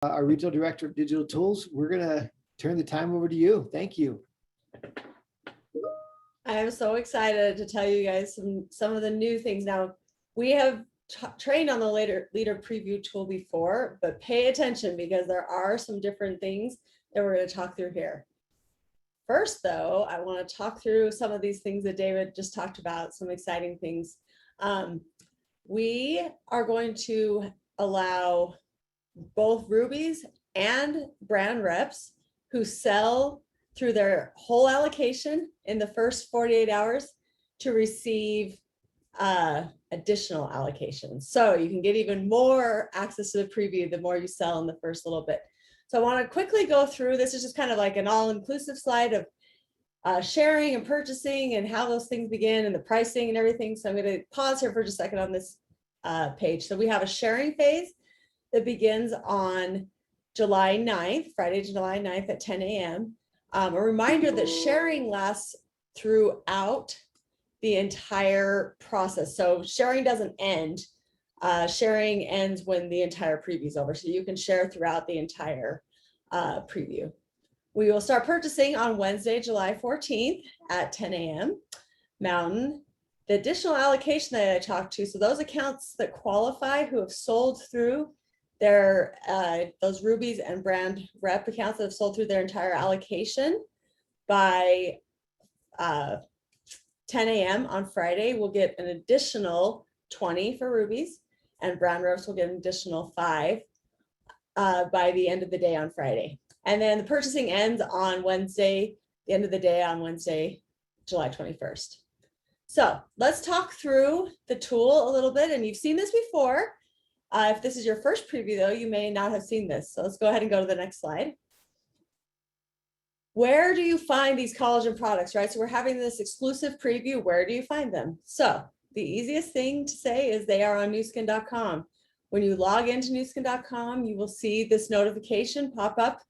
our Regional Director of Digital Tools. We're going to turn the time over to you. Thank you. I am so excited to tell you guys some of the new things. Now, we have trained on the leader preview tool before, but pay attention because there are some different things that we're going to talk through here. First, though, I want to talk through some of these things that David just talked about, some exciting things. We are going to allow both Rubies and brand reps who sell through their whole allocation in the first 48 hours to receive additional allocations. So you can get even more access to the preview the more you sell in the first little bit. So I want to quickly go through, this is just kind of like an all-inclusive slide of sharing and purchasing and how those things begin and the pricing and everything. So I'm going to pause here for just a second on this page. So we have a sharing phase that begins on July 9th, Friday, July 9th at 10 a.m. A reminder that sharing lasts throughout the entire process. So sharing doesn't end. Sharing ends when the entire preview is over. So you can share throughout the entire preview. We will start purchasing on Wednesday, July 14th at 10 a.m. Mountain. The additional allocation that I talked to, so those accounts that qualify who have sold through their those Rubies and brand rep accounts that have sold through their entire allocation by 10 a.m. on Friday will get an additional 20 for Rubies, and brand reps will get an additional 5 by the end of the day on Friday. And then the purchasing ends on Wednesday, the end of the day on Wednesday, July 21st. So let's talk through the tool a little bit, and you've seen this before. If this is your first preview, though, you may not have seen this. So let's go ahead and go to the next slide. Where do you find these collagen products, right? So we're having this exclusive preview. Where do you find them? So the easiest thing to say is they are on newskin.com. When you log into newskin.com, you will see this notification pop up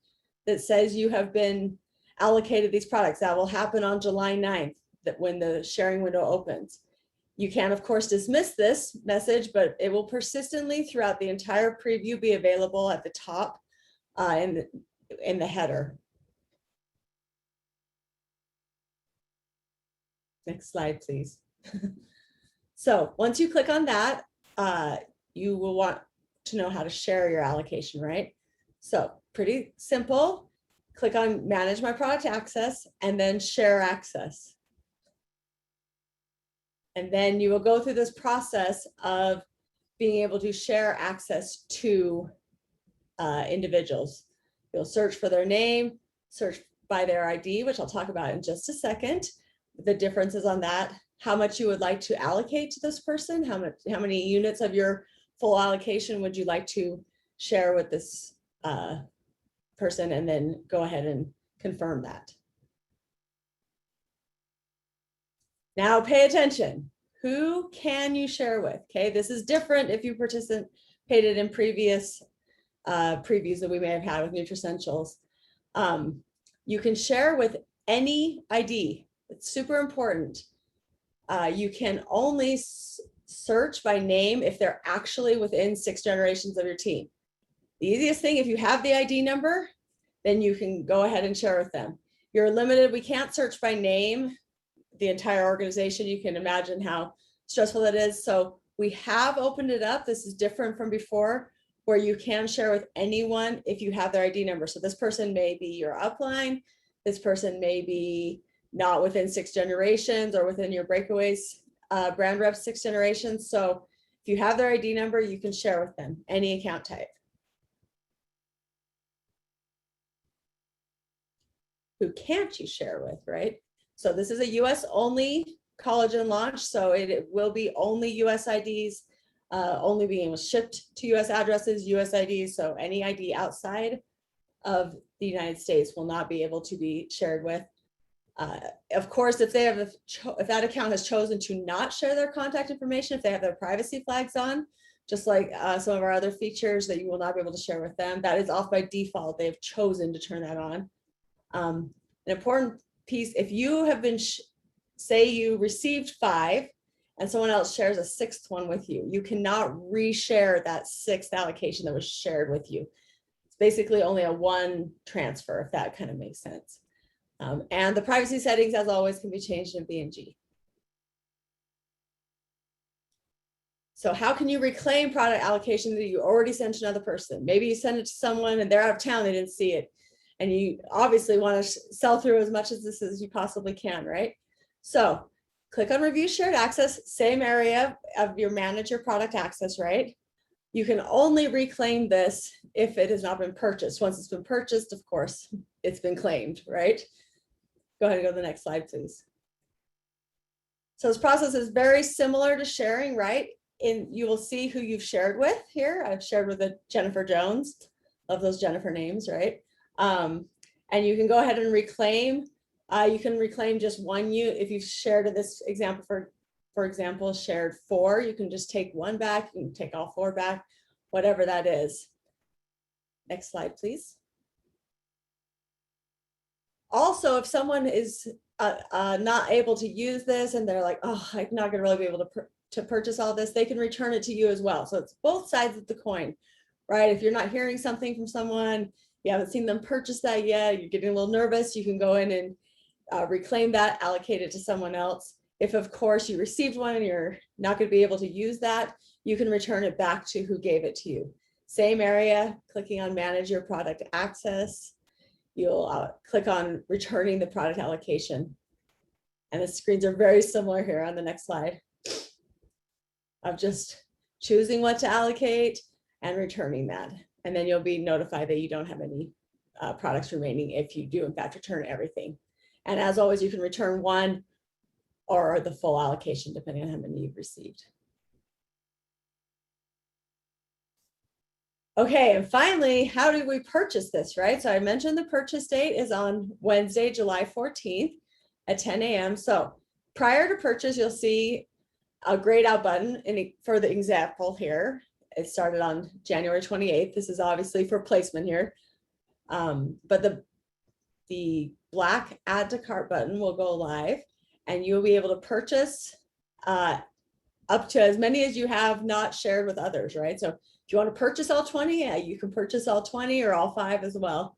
that says you have been allocated these products. That will happen on July 9th, that when the sharing window opens. You can, of course, dismiss this message, but it will persistently throughout the entire preview be available at the top in the header. Next slide, please. So once you click on that, you will want to know how to share your allocation, right? So pretty simple. Click on Manage My Product Access and then Share Access. And then you will go through this process of being able to share access to individuals. You'll search for their name, search by their ID, which I'll talk about in just a second. The differences on that, how much you would like to allocate to this person, how many units of your full allocation would you like to share with this person, and then go ahead and confirm that. Now pay attention. Who can you share with? Okay, this is different if you participated in previous previews that we may have had with Nutricentials. You can share with any ID. It's super important. You can only search by name if they're actually within 6 generations of your team. The easiest thing, if you have the ID number, then you can go ahead and share with them. You're limited. We can't search by name the entire organization. You can imagine how stressful that is. So we have opened it up. This is different from before, where you can share with anyone if you have their ID number. So this person may be your upline. This person may be not within 6 generations or within your breakaways brand rep 6 generations. So if you have their ID number, you can share with them any account type. Who can't you share with, right? So this is a US only collagen launch. So it will be only US IDs, only being shipped to US addresses, US IDs. So any ID outside of the United States will not be able to be shared with. Of course, if that account has chosen to not share their contact information, if they have their privacy flags on, just like some of our other features that you will not be able to share with them, that is off by default. They've chosen to turn that on. An important piece, if you have been, say you received 5 and someone else shares a 6th one with you, you cannot reshare that 6th allocation that was shared with you. It's basically only a one transfer, if that kind of makes sense. And the privacy settings, as always, can be changed in B&G. So how can you reclaim product allocation that you already sent to another person? Maybe you send it to someone and they're out of town, they didn't see it. And you obviously want to sell through as much of this as you possibly can, right? So click on Review Shared Access, same area of your Manage Your Product Access, right? You can only reclaim this if it has not been purchased. Once it's been purchased, of course, it's been claimed, right? Go ahead and go to the next slide, please. So this process is very similar to sharing, right? You will see who you've shared with here. I've shared with a Jennifer Jones. Love those Jennifer names, right? And you can go ahead and reclaim. You can reclaim just one if you've shared in this example, for example, shared 4, you can just take 1 back, you can take all 4 back, whatever that is. Next slide, please. Also, if someone is not able to use this and they're like, oh, I'm not gonna really be able to purchase all this, they can return it to you as well. So it's both sides of the coin, right? If you're not hearing something from someone, you haven't seen them purchase that yet, you're getting a little nervous, you can go in and reclaim that, allocate it to someone else. If, of course, you received one and you're not going to be able to use that, you can return it back to who gave it to you. Same area, clicking on Manage Your Product Access. You'll click on Returning the Product Allocation. And the screens are very similar here on the next slide of just choosing what to allocate and returning that. And then you'll be notified that you don't have any products remaining if you do, in fact, return everything. And as always, you can return 1 or the full allocation, depending on how many you've received. Okay, and finally, how do we purchase this, right? So I mentioned the purchase date is on Wednesday, July 14th at 10 a.m. So prior to purchase, you'll see a grayed out button for the example here. It started on January 28th. This is obviously for placement here. But the black Add to Cart button will go live, and you'll be able to purchase up to as many as you have not shared with others, right? So if you want to purchase all 20, yeah, you can purchase all 20 or all 5 as well.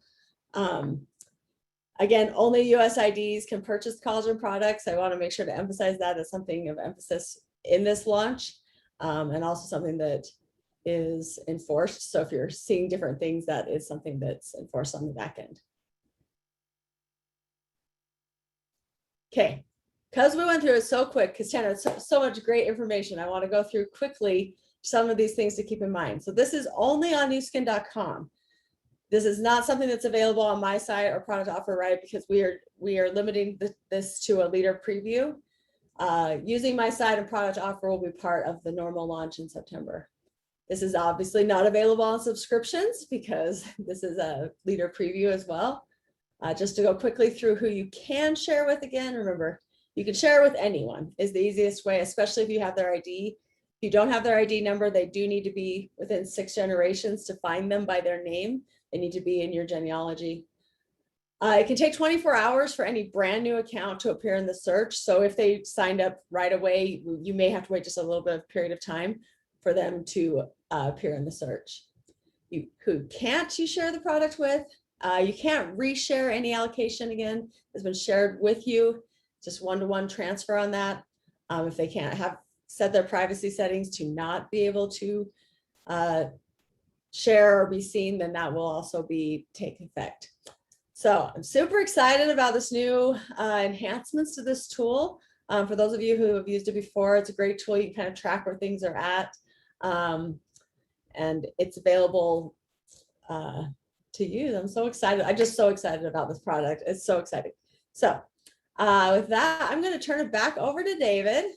Again, only US IDs can purchase collagen products. I want to make sure to emphasize that as something of emphasis in this launch, and also something that is enforced. So if you're seeing different things, that is something that's enforced on the back end. Okay, because we went through it so quick, because Tanner, so much great information, I want to go through quickly some of these things to keep in mind. So this is only on newskin.com. This is not something that's available on my site or Product Offer, right? Because we are limiting this to a leader preview. Using my site and Product Offer will be part of the normal launch in September. This is obviously not available on subscriptions because this is a leader preview as well. Just to go quickly through who you can share with again, remember, you can share with anyone is the easiest way, especially if you have their ID. If you don't have their ID number, they do need to be within 6 generations to find them by their name. They need to be in your genealogy. It can take 24 hours for any brand new account to appear in the search. So if they signed up right away, you may have to wait just a little bit of period of time for them to appear in the search. Who can't you share the product with? You can't reshare any allocation again. It's been shared with you, just one-to-one transfer on that. If they can't have set their privacy settings to not be able to share or be seen, then that will also take effect. So I'm super excited about this new enhancements to this tool. For those of you who have used it before, it's a great tool. You can kind of track where things are at. And it's available to use. I'm so excited. I'm just so excited about this product. It's so exciting. So with that, I'm going to turn it back over to David